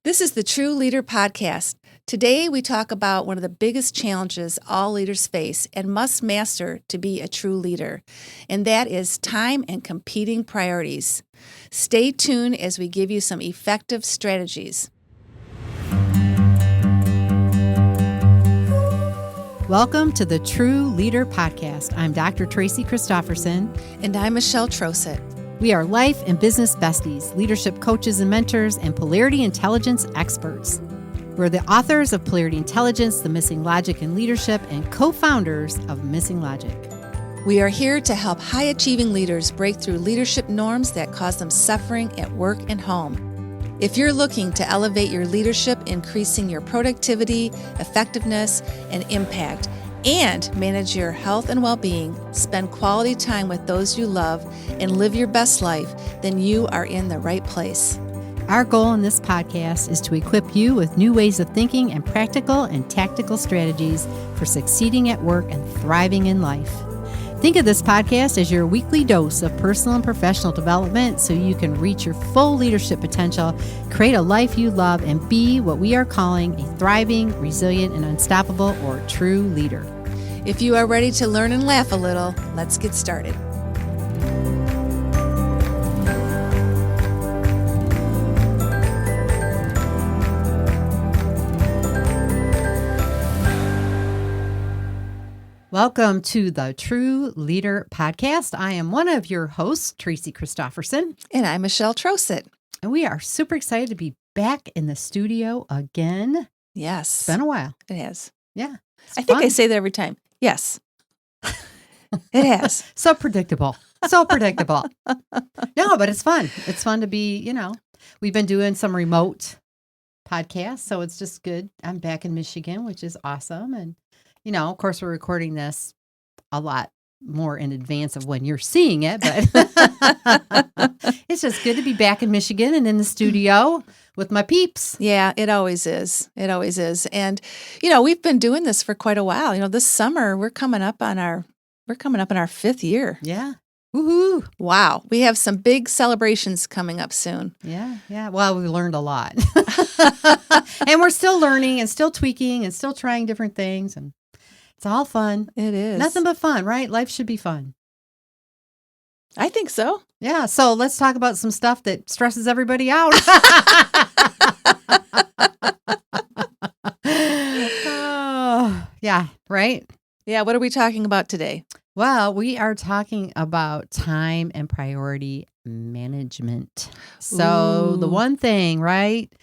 This is the TRU Leader Podcast. Today we talk about one of the biggest challenges all leaders face and must master to be a true leader, and that is time and competing priorities. Stay tuned as we give you some effective strategies. Welcome to the TRU Leader Podcast. I'm Dr. Tracy Christopherson. And I'm Michelle Troseth. We are life and business besties, leadership coaches and mentors, and polarity intelligence experts. We're the authors of Polarity Intelligence, The Missing Logic in Leadership, and co-founders of Missing Logic. We are here to help high-achieving leaders break through leadership norms that cause them suffering at work and home. If you're looking to elevate your leadership, increasing your productivity, effectiveness, and impact, and manage your health and well-being, spend quality time with those you love, and live your best life, then you are in the right place. Our goal in this podcast is to equip you with new ways of thinking and practical and tactical strategies for succeeding at work and thriving in life. Think of this podcast as your weekly dose of personal and professional development so you can reach your full leadership potential, create a life you love, and be what we are calling a thriving, resilient, and unstoppable or true leader. If you are ready to learn and laugh a little, let's get started. Welcome to the TRU Leader Podcast. I am one of your hosts, Tracy Christopherson. And I'm Michelle Troseth. And we are super excited to be back in the studio again. Yes. It's been a while. It has. Yeah. I think I say that every time. Yes. It has. So predictable. So predictable. No, but it's fun. It's fun to be, we've been doing some remote podcasts, so it's just good. I'm back in Michigan, which is awesome. And of course, we're recording this a lot more in advance of when you're seeing it, but it's just good to be back in Michigan and in the studio with my peeps. Yeah, it always is. It always is. And, we've been doing this for quite a while. This summer, we're coming up on our 5th year. Yeah. Woohoo. Wow. We have some big celebrations coming up soon. Yeah. Yeah. Well, we learned a lot. And we're still learning and still tweaking and still trying different things. And it's all fun. It is. Nothing but fun, right? Life should be fun. I think so. Yeah. So let's talk about some stuff that stresses everybody out. Oh, yeah. Right. Yeah. What are we talking about today? Well, we are talking about time and priority management. So the one thing, right,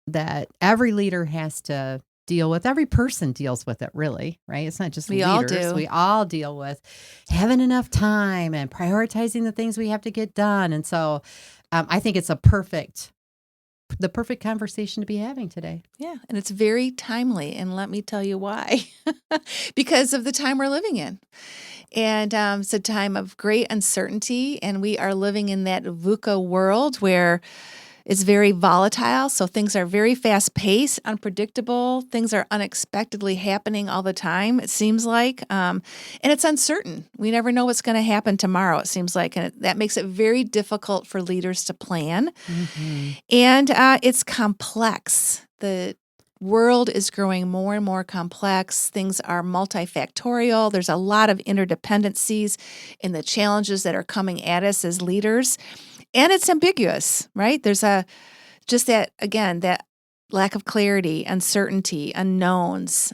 that every leader has to deal with, every person deals with it, really, right? It's not just leaders. All do. We all deal with having enough time and prioritizing the things we have to get done. And so I think it's the perfect conversation to be having today. Yeah, and it's very timely, and let me tell you why. Because of the time we're living in. And it's a time of great uncertainty, and we are living in that VUCA world where it's very volatile, so things are very fast-paced, unpredictable. Things are unexpectedly happening all the time, it seems like. And it's uncertain. We never know what's going to happen tomorrow, it seems like. And that makes it very difficult for leaders to plan. Mm-hmm. And it's complex. The world is growing more and more complex. Things are multifactorial. There's a lot of interdependencies in the challenges that are coming at us as leaders. And it's ambiguous, right? There's that lack of clarity, uncertainty, unknowns.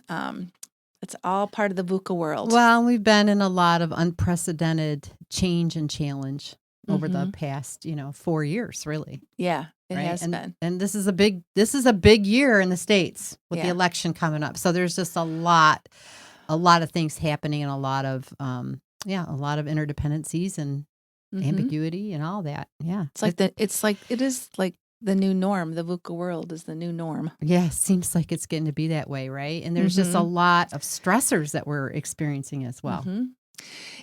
It's all part of the VUCA world. Well, we've been in a lot of unprecedented change and challenge over the past, 4 years, really. Yeah, it right? has been. And this is a big year in the States with the election coming up. So there's just a lot of things happening and a lot of interdependencies and ambiguity and all that. Yeah. It is like the new norm. The VUCA world is the new norm. Yeah. Seems like it's getting to be that way. Right. And there's just a lot of stressors that we're experiencing as well. Mm-hmm.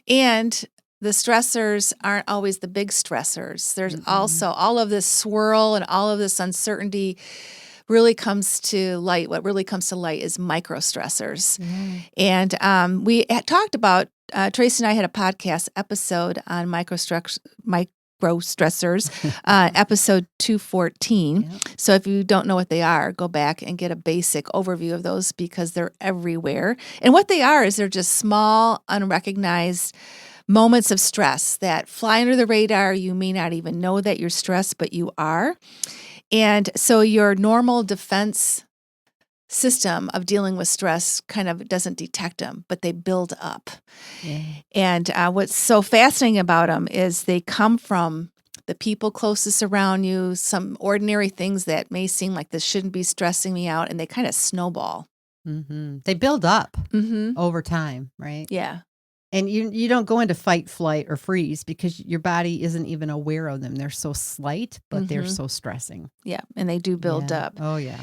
And the stressors aren't always the big stressors. There's also all of this swirl and all of this uncertainty really comes to light. What really comes to light is microstressors. And we had talked about, Tracy and I had a podcast episode on microstressors micro-stressors, episode 214. Yeah. So if you don't know what they are, go back and get a basic overview of those because they're everywhere. And what they are is they're just small, unrecognized moments of stress that fly under the radar. You may not even know that you're stressed, but you are. And so your normal defense system of dealing with stress kind of doesn't detect them, but they build up. Yeah. And what's so fascinating about them is they come from the people closest around you, some ordinary things that may seem like this shouldn't be stressing me out, and they kind of snowball. Mm-hmm. They build up Mm-hmm. over time, right? Yeah. And you don't go into fight, flight, or freeze because your body isn't even aware of them. They're so slight, but they're so stressing. Yeah. And they do build Yeah. up. Oh, yeah.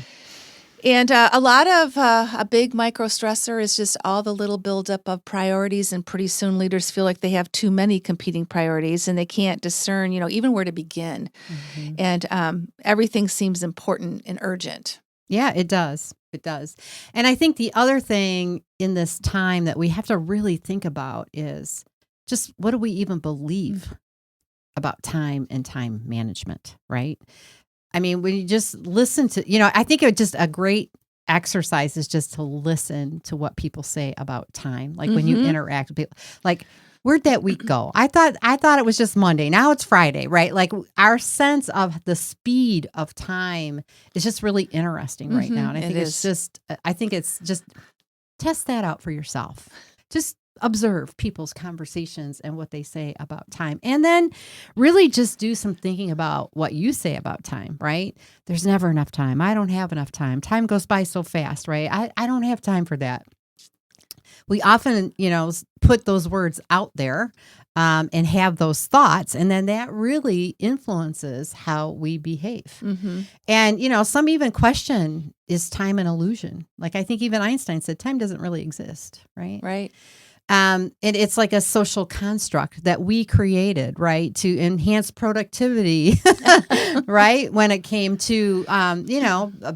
And a lot of a big micro-stressor is just all the little buildup of priorities. And pretty soon leaders feel like they have too many competing priorities and they can't discern, even where to begin. Mm-hmm. And everything seems important and urgent. Yeah, it does. It does. And I think the other thing in this time that we have to really think about is just what do we even believe about time and time management, right? I mean, when you just listen to, I think it just a great exercise is just to listen to what people say about time. Like when you interact with people, like, where'd that week go? I thought it was just Monday. Now it's Friday, right? Like our sense of the speed of time is just really interesting right now. And I think it's just test that out for yourself. Just observe people's conversations and what they say about time. And then really just do some thinking about what you say about time, right? There's never enough time. I don't have enough time. Time goes by so fast, right? I don't have time for that. We often, put those words out there and have those thoughts. And then that really influences how we behave. Mm-hmm. And, some even question, is time an illusion? Like I think even Einstein said, time doesn't really exist, right? Right. And it's like a social construct that we created, right, to enhance productivity, right, when it came to,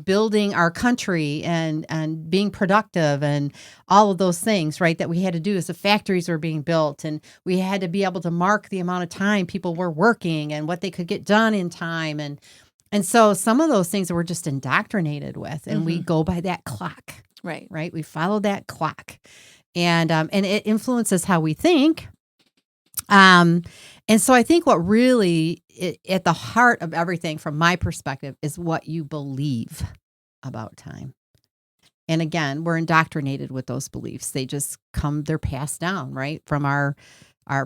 building our country and being productive and all of those things, right, that we had to do as the factories were being built. And we had to be able to mark the amount of time people were working and what they could get done in time. And so some of those things that we're just indoctrinated with, and we go by that clock. Right. Right. We follow that clock. And it influences how we think. And so I think what really at the heart of everything from my perspective is what you believe about time. And again, we're indoctrinated with those beliefs. They're passed down, right? From our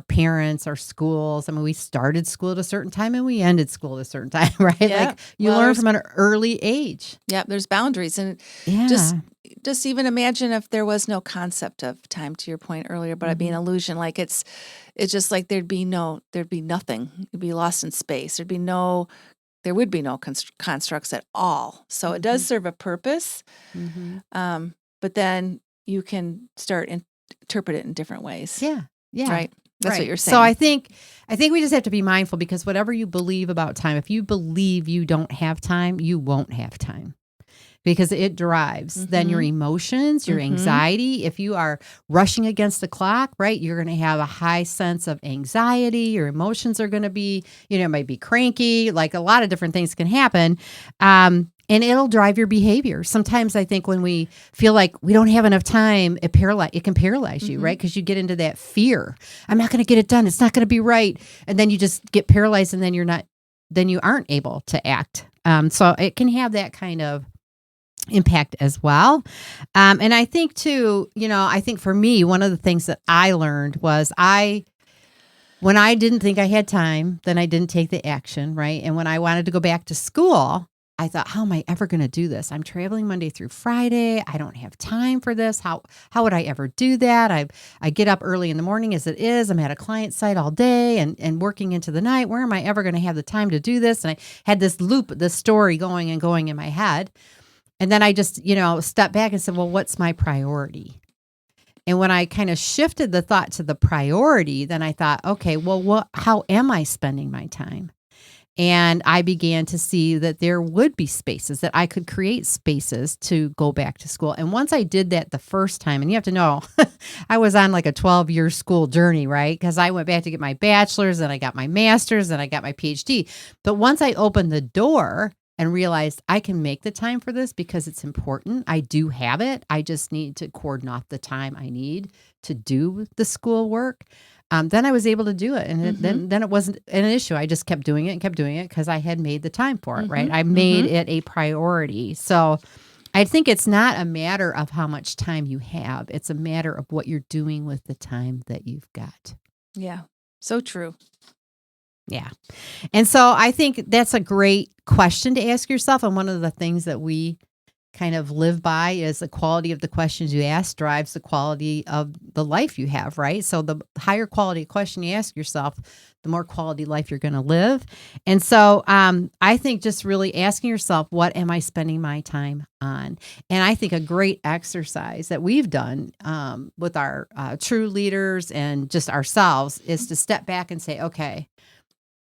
parents, our schools. I mean, we started school at a certain time and we ended school at a certain time, right? Yeah. Like you learn from an early age. Yeah, there's boundaries. And just even imagine if there was no concept of time, to your point earlier about it being an illusion. Like it's just like there'd be nothing. It'd be lost in space. There would be no constructs at all. So it does serve a purpose. But then you can start interpret it in different ways. Yeah. Yeah. Right. That's what you're saying. So I think we just have to be mindful because whatever you believe about time, if you believe you don't have time, you won't have time. Because it drives then your emotions, your anxiety. If you are rushing against the clock, right, you're going to have a high sense of anxiety. Your emotions are going to be, might be cranky. Like a lot of different things can happen. And it'll drive your behavior. Sometimes I think when we feel like we don't have enough time, it can paralyze you, right? Because you get into that fear. I'm not going to get it done. It's not going to be right. And then you just get paralyzed and then you aren't able to act. So it can have that kind of impact as well. And I think too, I think for me, one of the things that I learned was when I didn't think I had time, then I didn't take the action, right? And when I wanted to go back to school, I thought, how am I ever going to do this? I'm traveling Monday through Friday. I don't have time for this. How would I ever do that? I get up early in the morning as it is. I'm at a client site all day and working into the night. Where am I ever going to have the time to do this? And I had this story going in my head. And then I just, stepped back and said, well, what's my priority? And when I kind of shifted the thought to the priority, then I thought, okay, well, how am I spending my time? And I began to see that there would be spaces, that I could create spaces to go back to school. And once I did that the first time, and you have to know, I was on like a 12-year school journey, right? Because I went back to get my bachelor's, and I got my master's, and I got my PhD. But once I opened the door and realized I can make the time for this because it's important, I do have it. I just need to cordon off the time I need to do the school work. Then I was able to do it. And then it wasn't an issue. I just kept doing it because I had made the time for it, right? I made it a priority. So I think it's not a matter of how much time you have. It's a matter of what you're doing with the time that you've got. Yeah, so true. Yeah. And so I think that's a great question to ask yourself. And one of the things that we kind of live by is the quality of the questions you ask drives the quality of the life you have, right? So the higher quality question you ask yourself, the more quality life you're going to live. And so I think just really asking yourself, what am I spending my time on? And I think a great exercise that we've done with our TRU leaders and just ourselves is to step back and say, okay,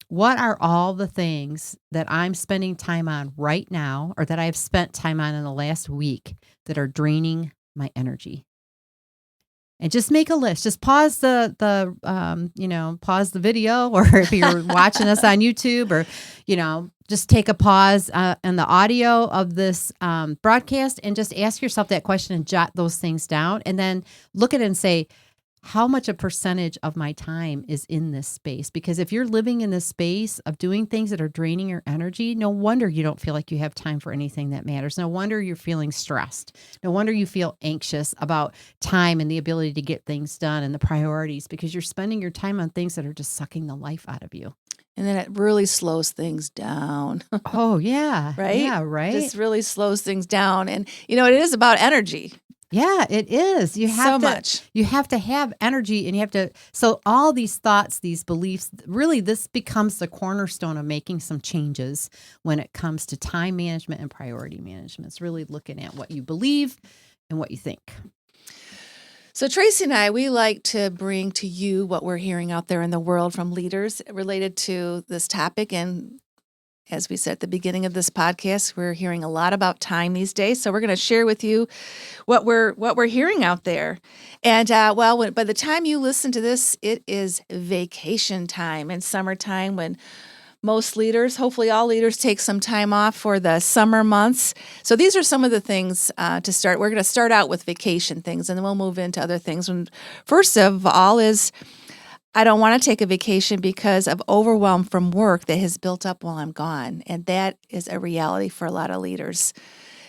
what are all the things that I'm spending time on right now, or that I've spent time on in the last week, that are draining my energy? And just make a list. Just pause pause the video, or if you're watching us on YouTube, or, just take a pause in the audio of this broadcast and just ask yourself that question and jot those things down, and then look at it and say, how much a percentage of my time is in this space? Because if you're living in this space of doing things that are draining your energy, no wonder you don't feel like you have time for anything that matters. No wonder you're feeling stressed. No wonder you feel anxious about time and the ability to get things done and the priorities, because you're spending your time on things that are just sucking the life out of you. And then it really slows things down. Oh, yeah. Right? Yeah, right. Just really slows things down. And, it is about energy. Yeah, it is. You have You have to have energy, and you have to. So all these thoughts, these beliefs, really, this becomes the cornerstone of making some changes when it comes to time management and priority management. It's really looking at what you believe and what you think. So Tracy and I, we like to bring to you what we're hearing out there in the world from leaders related to this topic. And as we said at the beginning of this podcast, we're hearing a lot about time these days. So we're going to share with you what we're hearing out there. And by the time you listen to this, it is vacation time and summertime, when most leaders, hopefully all leaders, take some time off for the summer months. So these are some of the things to start. We're going to start out with vacation things, and then we'll move into other things. And first of all is, I don't want to take a vacation because of overwhelm from work that has built up while I'm gone. And that is a reality for a lot of leaders.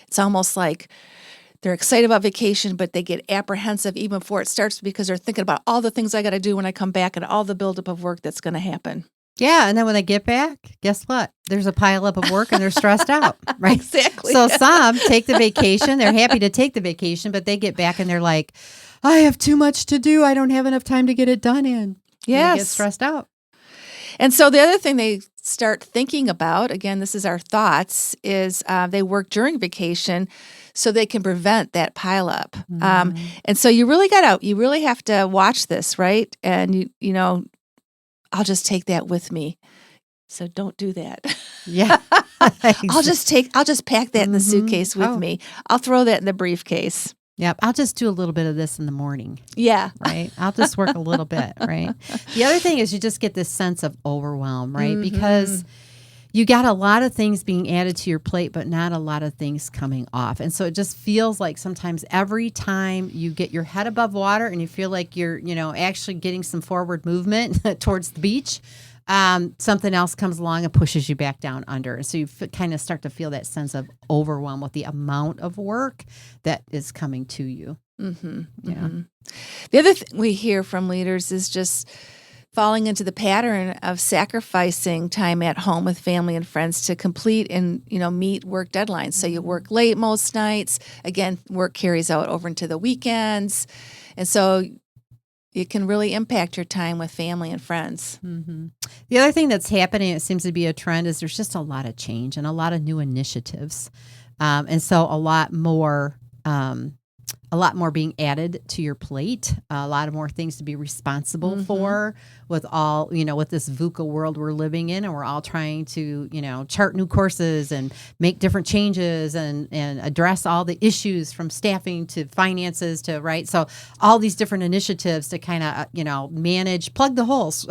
It's almost like they're excited about vacation, but they get apprehensive even before it starts, because they're thinking about all the things I got to do when I come back and all the buildup of work that's going to happen. Yeah, and then when they get back, guess what? There's a pileup of work and they're stressed out, right? Exactly. So some take the vacation. They're happy to take the vacation, but they get back and they're like, I have too much to do. I don't have enough time to get it done in. Yes. They get stressed out. And so the other thing they start thinking about, again, this is our thoughts, is they work during vacation so they can prevent that pileup. Mm-hmm. And so you really have to watch this, right? And, I'll just take that with me. So don't do that. Yeah. I'll just pack that in the suitcase with me. I'll throw that in the briefcase. Yep. I'll just do a little bit of this in the morning. Yeah. Right. I'll just work a little bit. Right. The other thing is you just get this sense of overwhelm, right? Mm-hmm. Because you got a lot of things being added to your plate, but not a lot of things coming off. And so it just feels like sometimes every time you get your head above water and you feel like you're, actually getting some forward movement towards the beach, something else comes along and pushes you back down under. And so you kind of start to feel that sense of overwhelm with the amount of work that is coming to you. Mm-hmm. Yeah. Mm-hmm. The other thing we hear from leaders is just falling into the pattern of sacrificing time at home with family and friends to complete and, meet work deadlines. So you work late most nights. Again, work carries out over into the weekends. And so it can really impact your time with family and friends. Mm-hmm. The other thing that's happening, it seems to be a trend, is there's just a lot of change and a lot of new initiatives. And so a lot more a lot more being added to your plate, a lot of more things to be responsible for with all, with this VUCA world we're living in. And we're all trying to, chart new courses and make different changes and address all the issues from staffing to finances to, right? So all these different initiatives to kind of, manage, plug the holes,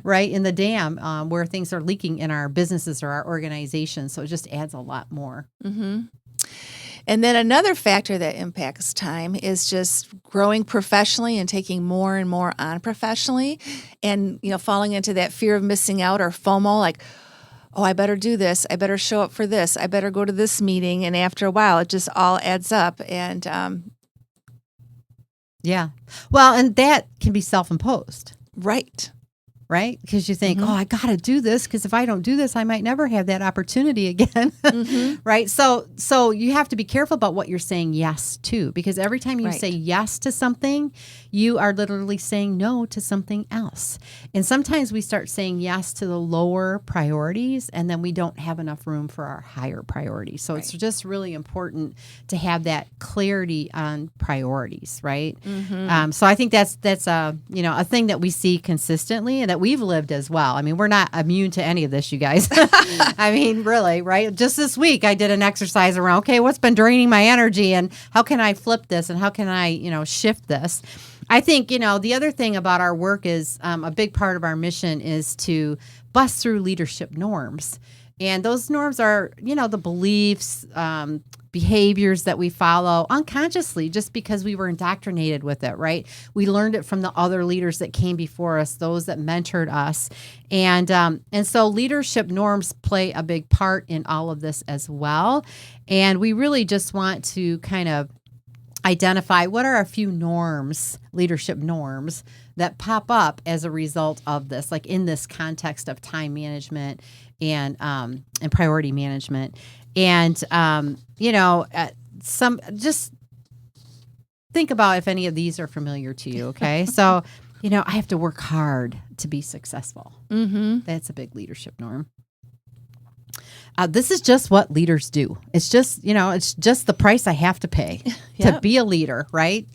right, in the dam where things are leaking in our businesses or our organizations. So it just adds a lot more. Mm-hmm. And then another factor that impacts time is just growing professionally and taking more and more on professionally and, falling into that fear of missing out or FOMO, like, oh, I better do this. I better show up for this. I better go to this meeting. And after a while, it just all adds up. And yeah. Well, and that can be self-imposed. Right. Right? Because you think, I got to do this because if I don't do this, I might never have that opportunity again. Right? So you have to be careful about what you're saying yes to, because every time you say yes to something, you are literally saying no to something else. And sometimes we start saying yes to the lower priorities, and then we don't have enough room for our higher priorities. So it's just really important to have that clarity on priorities, right? So I think that's a thing that we see consistently and that we've lived as well. I mean, we're not immune to any of this, you guys. I mean, really, right? Just this week, I did an exercise around, okay, what's been draining my energy and how can I flip this and how can I, shift this? I think, the other thing about our work is a big part of our mission is to bust through leadership norms. And those norms are, the beliefs, behaviors that we follow unconsciously just because we were indoctrinated with it, right? We learned it from the other leaders that came before us, those that mentored us. And so leadership norms play a big part in all of this as well. And we really just want to kind of identify what are a few norms, leadership norms, that pop up as a result of this, like in this context of time management and priority management. And, just think about if any of these are familiar to you, okay? So, I have to work hard to be successful. That's a big leadership norm. This is just what leaders do. It's just, it's just the price I have to pay to be a leader, right?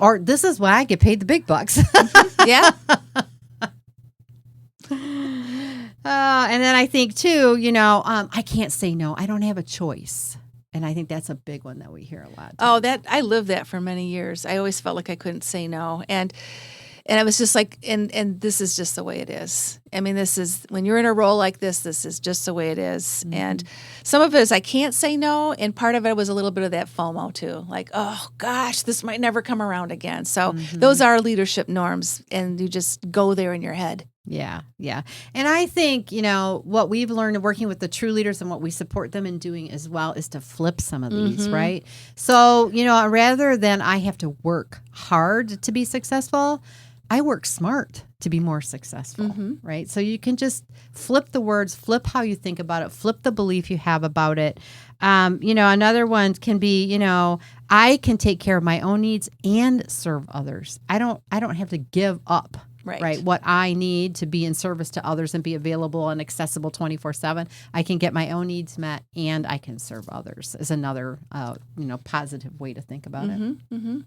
Or this is why I get paid the big bucks. Yeah. And then I think too, I can't say no. I don't have a choice. And I think that's a big one that we hear a lot. Oh, I lived that for many years. I always felt like I couldn't say no. And I was just like, and this is just the way it is. I mean, this is, when you're in a role like this is just the way it is. And some of it is I can't say no. And part of it was a little bit of that FOMO too. Like, oh gosh, this might never come around again. So those are leadership norms, and you just go there in your head. Yeah. Yeah. And I think, what we've learned working with the true leaders and what we support them in doing as well is to flip some of these, right? So, rather than I have to work hard to be successful, I work smart to be more successful, right? So you can just flip the words, flip how you think about it, flip the belief you have about it. Another one can be, I can take care of my own needs and serve others. I don't have to give up. Right. What I need to be in service to others and be available and accessible 24/7. I can get my own needs met and I can serve others is another, positive way to think about it.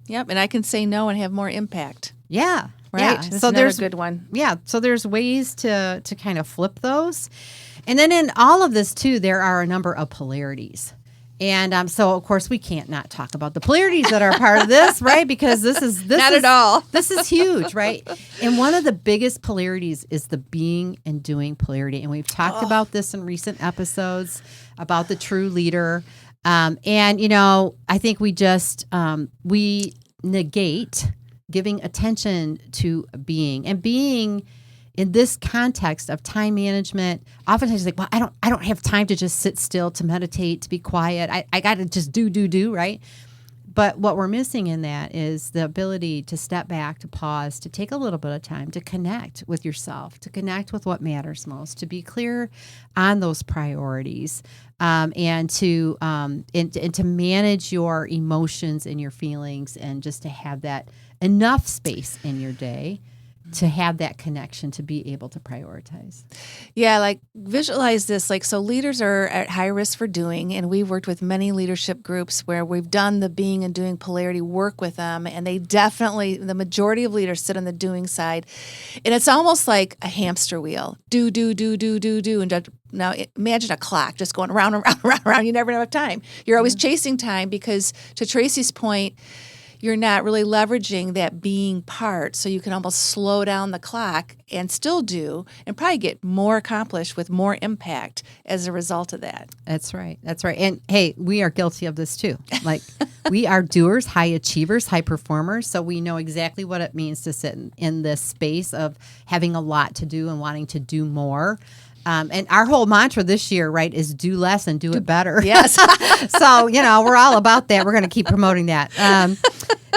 Yep. And I can say no and have more impact. Yeah. Right. Yeah. That's so there's a good one. Yeah. So there's ways to kind of flip those. And then in all of this too, there are a number of polarities. And so, of course, we can't not talk about the polarities that are part of this, right? Because this is not at all. This is huge, right? And one of the biggest polarities is the being and doing polarity. And we've talked about this in recent episodes about the true leader. I think we just we negate giving attention to being and being. In this context of time management, oftentimes like, well, I don't have time to just sit still, to meditate, to be quiet. I got to just do, right? But what we're missing in that is the ability to step back, to pause, to take a little bit of time, to connect with yourself, to connect with what matters most, to be clear on those priorities, and to manage your emotions and your feelings, and just to have that enough space in your day to have that connection to be able to prioritize. Yeah, like visualize this. Like, so leaders are at high risk for doing, and we've worked with many leadership groups where we've done the being and doing polarity work with them, and they definitely, the majority of leaders sit on the doing side, and it's almost like a hamster wheel. Do, and now imagine a clock just going around and around and around. You never have time. You're always chasing time because, to Tracy's point, you're not really leveraging that being part, so you can almost slow down the clock and still do, and probably get more accomplished with more impact as a result of that. That's right. That's right. And hey, we are guilty of this too. Like, we are doers, high achievers, high performers, so we know exactly what it means to sit in this space of having a lot to do and wanting to do more. And our whole mantra this year, right, is do less and do it better. Yes. So, we're all about that. We're going to keep promoting that.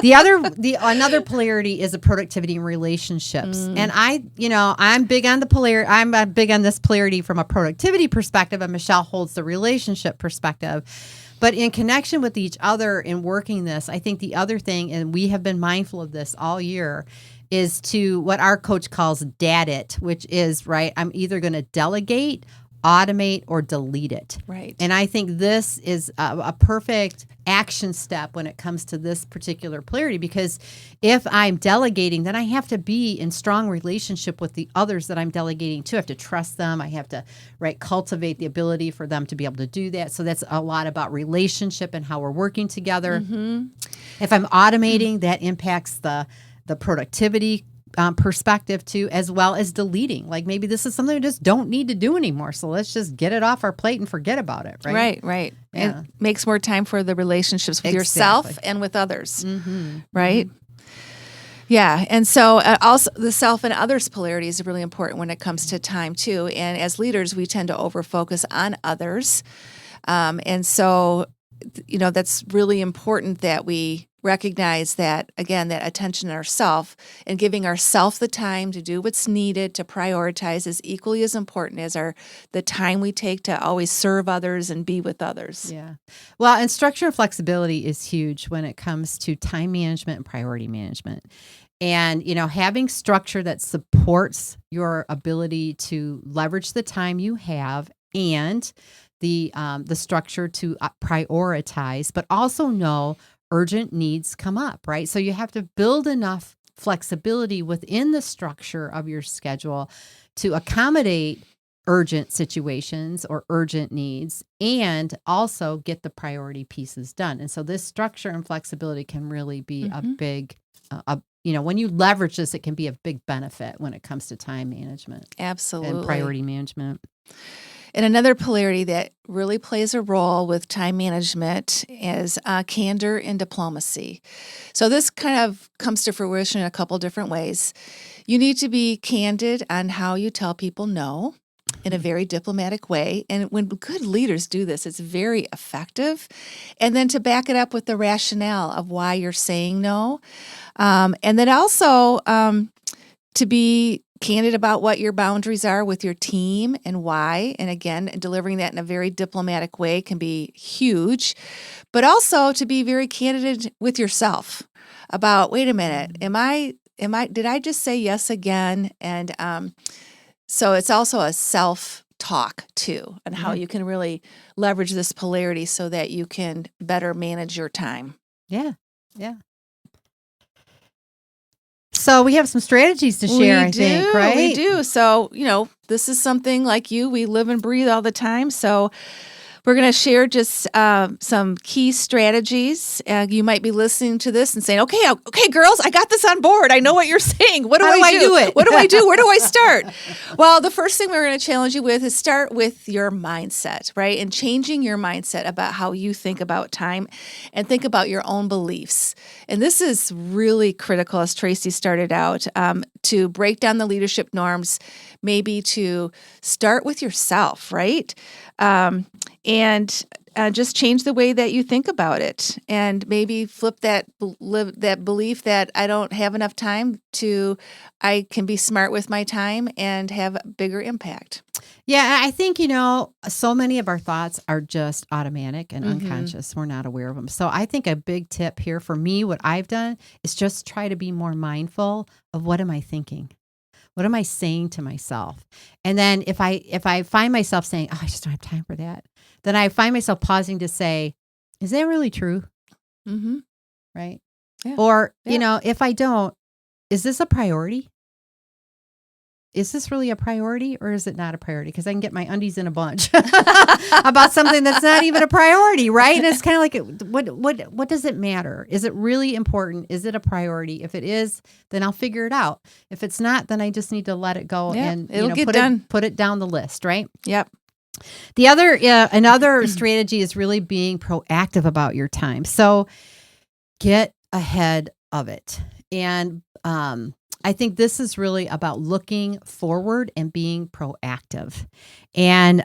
Another polarity is the productivity in relationships. And I'm big on the polarity. I'm big on this polarity from a productivity perspective, and Michelle holds the relationship perspective. But in connection with each other in working this, I think the other thing, and we have been mindful of this all year, is to what our coach calls DAD it, which is, right, I'm either going to delegate, automate, or delete it. Right. And I think this is a perfect action step when it comes to this particular polarity, because if I'm delegating, then I have to be in strong relationship with the others that I'm delegating to. I have to trust them. I have to, right, cultivate the ability for them to be able to do that. So that's a lot about relationship and how we're working together. Mm-hmm. If I'm automating, that impacts the productivity perspective too, as well as deleting. Like, maybe this is something we just don't need to do anymore, so let's just get it off our plate and forget about it. Right. Yeah. It makes more time for the relationships with yourself and with others. Right. Yeah. And so also the self and others polarity is really important when it comes to time too. And as leaders, we tend to over-focus on others. And so, that's really important that we recognize that, again, that attention to ourself and giving ourselves the time to do what's needed to prioritize is equally as important as the time we take to always serve others and be with others. Yeah. Well, and structure and flexibility is huge when it comes to time management and priority management. And, having structure that supports your ability to leverage the time you have and the structure to prioritize, but also know urgent needs come up, right? So you have to build enough flexibility within the structure of your schedule to accommodate urgent situations or urgent needs, and also get the priority pieces done. And so this structure and flexibility can really be a big, when you leverage this, it can be a big benefit when it comes to time management. Absolutely. And priority management. And another polarity that really plays a role with time management is candor and diplomacy. So this kind of comes to fruition in a couple different ways. You need to be candid on how you tell people no in a very diplomatic way. And when good leaders do this, it's very effective. And then to back it up with the rationale of why you're saying no. And then also to be candid about what your boundaries are with your team and why. And again, delivering that in a very diplomatic way can be huge. But also to be very candid with yourself about, wait a minute, did I just say yes again? And so it's also a self-talk too, and how you can really leverage this polarity so that you can better manage your time. Yeah. So we have some strategies to share, I think, right? We do. So, this is something like we live and breathe all the time. So we're going to share just some key strategies. You might be listening to this and saying, okay, girls, I got this on board. I know what you're saying. What do I do? What do I do? Where do I start? Well, the first thing we're going to challenge you with is start with your mindset, right? And changing your mindset about how you think about time and think about your own beliefs. And this is really critical, as Tracy started out, to break down the leadership norms, maybe to start with yourself, right? And just change the way that you think about it, and maybe flip that belief that I don't have enough time to I can be smart with my time and have a bigger impact. Yeah, I think, so many of our thoughts are just automatic and unconscious. We're not aware of them. So I think a big tip here for me, what I've done is just try to be more mindful of what am I thinking? What am I saying to myself? And then if I find myself saying, oh, I just don't have time for that, then I find myself pausing to say, is that really true? Mm-hmm. Right? Yeah. Or, Yeah. if I don't, is this a priority? Is this really a priority or is it not a priority? Because I can get my undies in a bunch about something that's not even a priority, right? And it's kind of like, what does it matter? Is it really important? Is it a priority? If it is, then I'll figure it out. If it's not, then I just need to let it go and it'll get done. Put it down the list, right? Yep. The other another strategy is really being proactive about your time. So get ahead of it. And I think this is really about looking forward and being proactive. And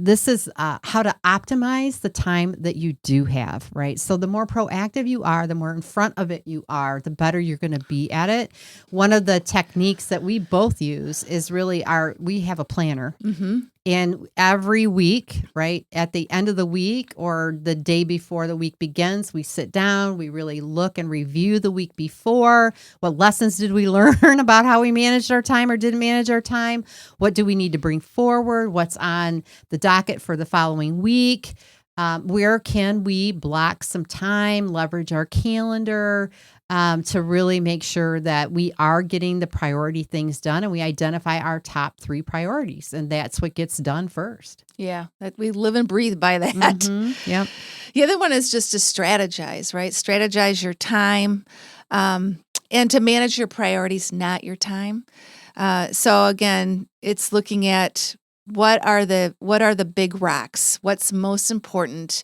this is how to optimize the time that you do have, right? So the more proactive you are, the more in front of it you are, the better you're going to be at it. One of the techniques that we both use is really we have a planner. Mm-hmm. And every week, right, at the end of the week or the day before the week begins, we sit down, we really look and review the week before. What lessons did we learn about how we managed our time or didn't manage our time? What do we need to bring forward? What's on the docket for the following week? Where can we block some time, leverage our calendar, to really make sure that we are getting the priority things done and we identify our top 3 priorities. And that's what gets done first. Yeah, that we live and breathe by that. Mm-hmm. Yep. The other one is just to strategize, right? Strategize your time and to manage your priorities, not your time. So again, it's looking at what are the big rocks, what's most important,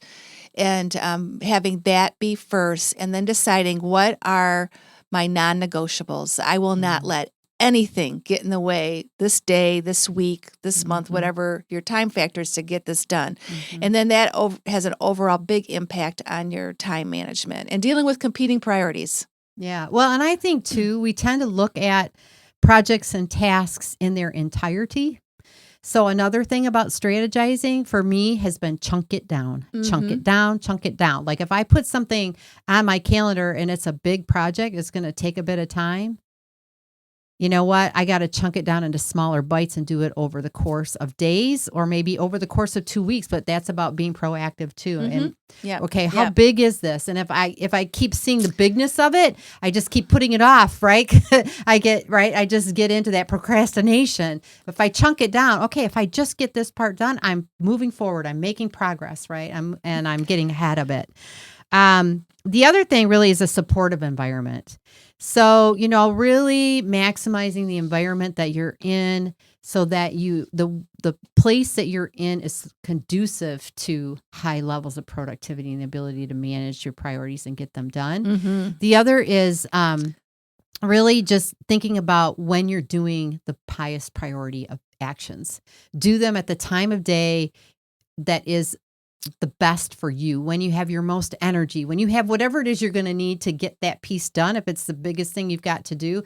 and having that be first, and then deciding what are my non-negotiables. I will not let anything get in the way this day, this week, this month, whatever your time factors to get this done. Mm-hmm. And then that has an overall big impact on your time management and dealing with competing priorities. Yeah. Well, and I think too, we tend to look at projects and tasks in their entirety. So another thing about strategizing for me has been chunk it down, chunk it down, chunk it down. Like if I put something on my calendar and it's a big project, it's going to take a bit of time. You know what? I got to chunk it down into smaller bites and do it over the course of days or maybe over the course of 2 weeks. But that's about being proactive too. And okay, how big is this? And if I keep seeing the bigness of it, I just keep putting it off, right? I just get into that procrastination. If I chunk it down, okay, if I just get this part done, I'm moving forward. I'm making progress, right? I'm getting ahead of it. The other thing really is a supportive environment. So, really maximizing the environment that you're in so that the place that you're in is conducive to high levels of productivity and the ability to manage your priorities and get them done. Mm-hmm. The other is really just thinking about when you're doing the highest priority of actions. Do them at the time of day that is the best for you, when you have your most energy, when you have whatever it is you're going to need to get that piece done. If it's the biggest thing you've got to do,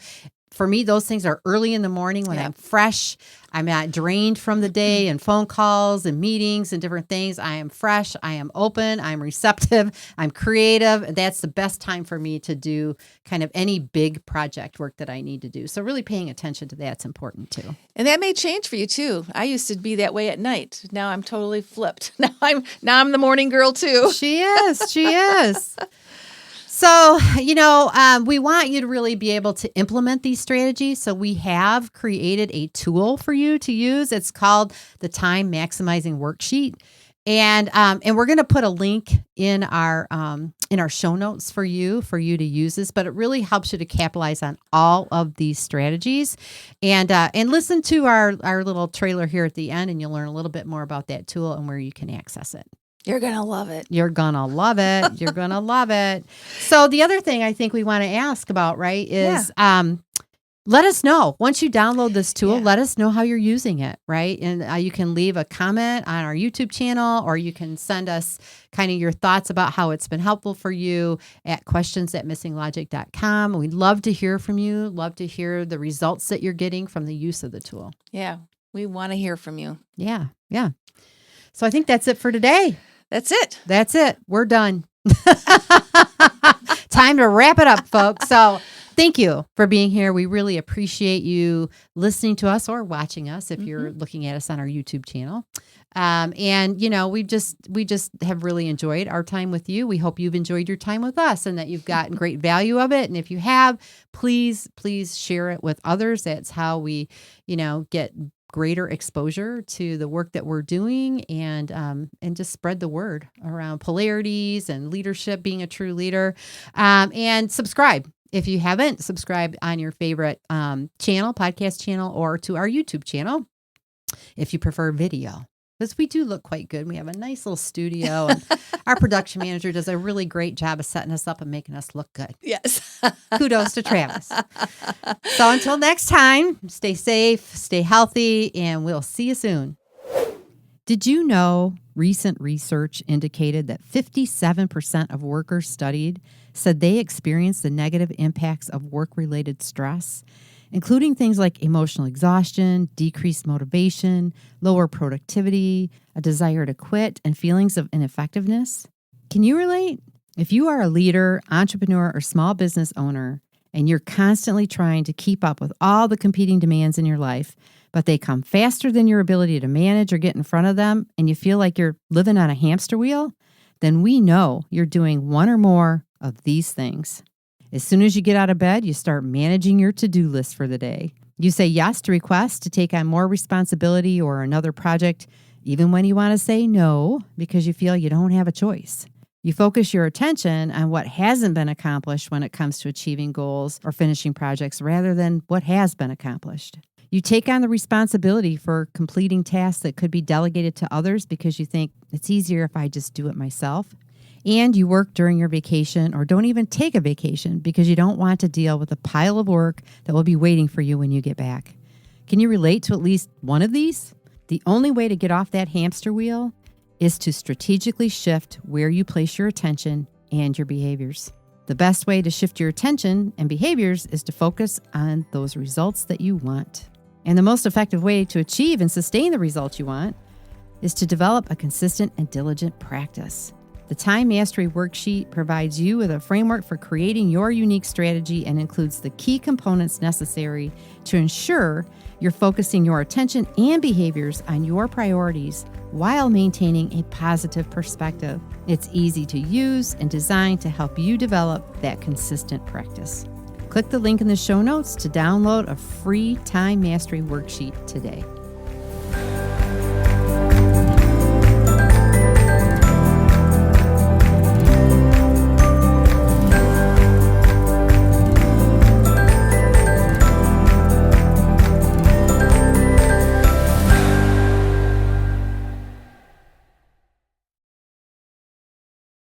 for me, those things are early in the morning when I'm fresh. I'm not drained from the day and phone calls and meetings and different things. I am fresh. I am open. I'm receptive. I'm creative. That's the best time for me to do kind of any big project work that I need to do. So really paying attention to that's important too. And that may change for you too. I used to be that way at night. Now I'm totally flipped. Now I'm the morning girl too. She is. So, we want you to really be able to implement these strategies. So we have created a tool for you to use. It's called the Time Maximizing Worksheet. And we're going to put a link in our show notes for you to use this, but it really helps you to capitalize on all of these strategies and listen to our little trailer here at the end, and you'll learn a little bit more about that tool and where you can access it. You're going to love it. You're going to love it. You're going to love it. So the other thing I think we want to ask about, right, is let us know. Once you download this tool, let us know how you're using it, right? And you can leave a comment on our YouTube channel, or you can send us kind of your thoughts about how it's been helpful for you at questions@missinglogic.com. We'd love to hear from you. Love to hear the results that you're getting from the use of the tool. Yeah, we want to hear from you. Yeah. So I think that's it for today. That's it. We're done. Time to wrap it up, folks. So Thank you for being here. We really appreciate you listening to us or watching us if you're looking at us on our YouTube channel. And we just have really enjoyed our time with you. We hope you've enjoyed your time with us and that you've gotten great value of it. And if you have, please share it with others. That's how we, get greater exposure to the work that we're doing and just spread the word around polarities and leadership, being a true leader. And subscribe. If you haven't, subscribe on your favorite podcast channel, or to our YouTube channel if you prefer video. Because we do look quite good. We have a nice little studio, and our production manager does a really great job of setting us up and making us look good. Yes. Kudos to Travis. So until next time, stay safe, stay healthy, and we'll see you soon. Did you know recent research indicated that 57% of workers studied said they experienced the negative impacts of work-related stress, including things like emotional exhaustion, decreased motivation, lower productivity, a desire to quit, and feelings of ineffectiveness? Can you relate? If you are a leader, entrepreneur, or small business owner, and you're constantly trying to keep up with all the competing demands in your life, but they come faster than your ability to manage or get in front of them, and you feel like you're living on a hamster wheel, then we know you're doing one or more of these things. As soon as you get out of bed, you start managing your to-do list for the day. You say yes to requests to take on more responsibility or another project, even when you want to say no because you feel you don't have a choice. You focus your attention on what hasn't been accomplished when it comes to achieving goals or finishing projects rather than what has been accomplished. You take on the responsibility for completing tasks that could be delegated to others because you think it's easier if I just do it myself. And you work during your vacation or don't even take a vacation because you don't want to deal with a pile of work that will be waiting for you when you get back. Can you relate to at least one of these? The only way to get off that hamster wheel is to strategically shift where you place your attention and your behaviors. The best way to shift your attention and behaviors is to focus on those results that you want. And the most effective way to achieve and sustain the results you want is to develop a consistent and diligent practice. The Time Mastery Worksheet provides you with a framework for creating your unique strategy and includes the key components necessary to ensure you're focusing your attention and behaviors on your priorities while maintaining a positive perspective. It's easy to use and designed to help you develop that consistent practice. Click the link in the show notes to download a free Time Mastery Worksheet today.